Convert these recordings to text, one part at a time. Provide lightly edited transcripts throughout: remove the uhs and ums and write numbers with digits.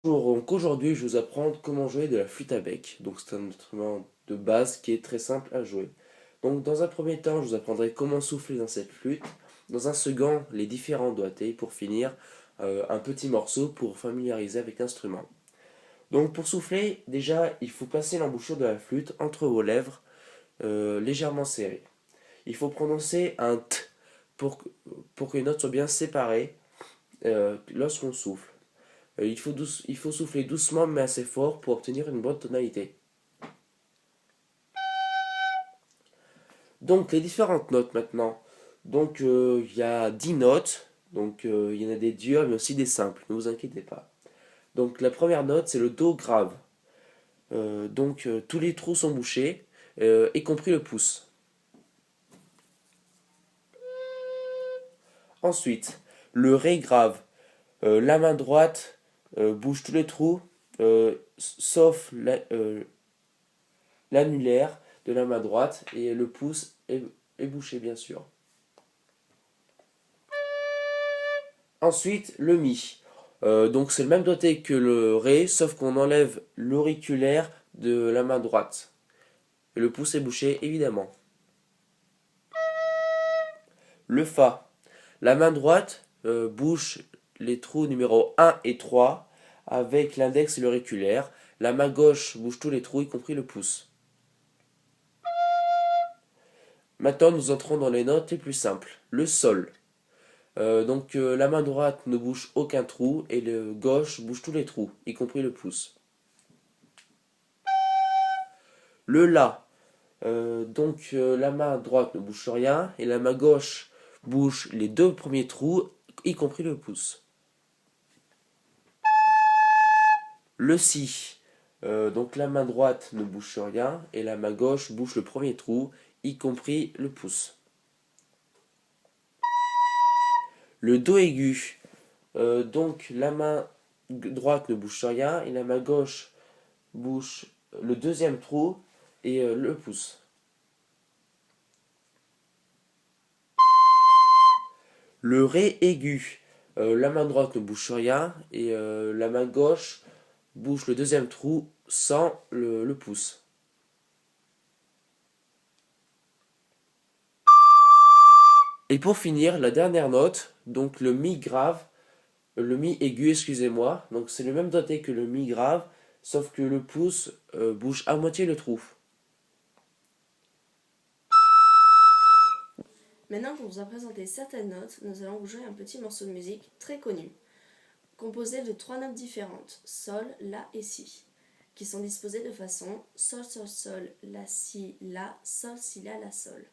Bonjour, donc aujourd'hui je vais vous apprendre comment jouer de la flûte à bec. Donc c'est un instrument de base qui est très simple à jouer. Donc dans un premier temps je vous apprendrai comment souffler dans cette flûte. Dans un second les différents doigtés pour finir un petit morceau pour familiariser avec l'instrument. Donc pour souffler déjà il faut placer l'embouchure de la flûte entre vos lèvres légèrement serrées. Il faut prononcer un t pour que les notes soient bien séparées lorsqu'on souffle. Il faut souffler doucement mais assez fort pour obtenir une bonne tonalité. Donc les différentes notes maintenant. Donc il y a 10 notes. Donc il y en a des dures mais aussi des simples. Ne vous inquiétez pas. Donc la première note c'est le do grave. Tous les trous sont bouchés, y compris le pouce. Ensuite, le ré grave. La main droite bouge tous les trous, sauf l'annulaire de la main droite et le pouce est bouché bien sûr. Ensuite, le mi. Donc c'est le même doigté que le ré, sauf qu'on enlève l'auriculaire de la main droite. Et le pouce est bouché évidemment. Le fa. La main droite bouche les trous numéro 1 et 3 avec l'index et l'auriculaire. La main gauche bouge tous les trous, y compris le pouce. Maintenant, nous entrons dans les notes les plus simples. Le sol. La main droite ne bouge aucun trou et le gauche bouge tous les trous, y compris le pouce. Le la. La main droite ne bouge rien et la main gauche bouge les deux premiers trous, y compris le pouce. Le si. La main droite ne bouge rien et la main gauche bouge le premier trou, y compris le pouce. Le do aigu. La main droite ne bouge rien et la main gauche bouge le deuxième trou et le pouce. Le ré aigu. La main droite ne bouge rien et la main gauche bouge le deuxième trou sans le pouce. Et pour finir, la dernière note, donc le mi grave, le mi aigu, excusez-moi. Donc c'est le même doigté que le mi grave, sauf que le pouce bouge à moitié le trou. Maintenant qu'on vous a présenté certaines notes, nous allons vous jouer un petit morceau de musique très connu, composé de 3 notes différentes, sol, la et si, qui sont disposées de façon sol, sol, sol, la, si, la, sol.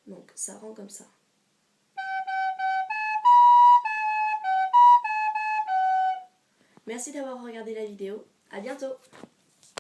Donc ça rend comme ça. Merci d'avoir regardé la vidéo, à bientôt!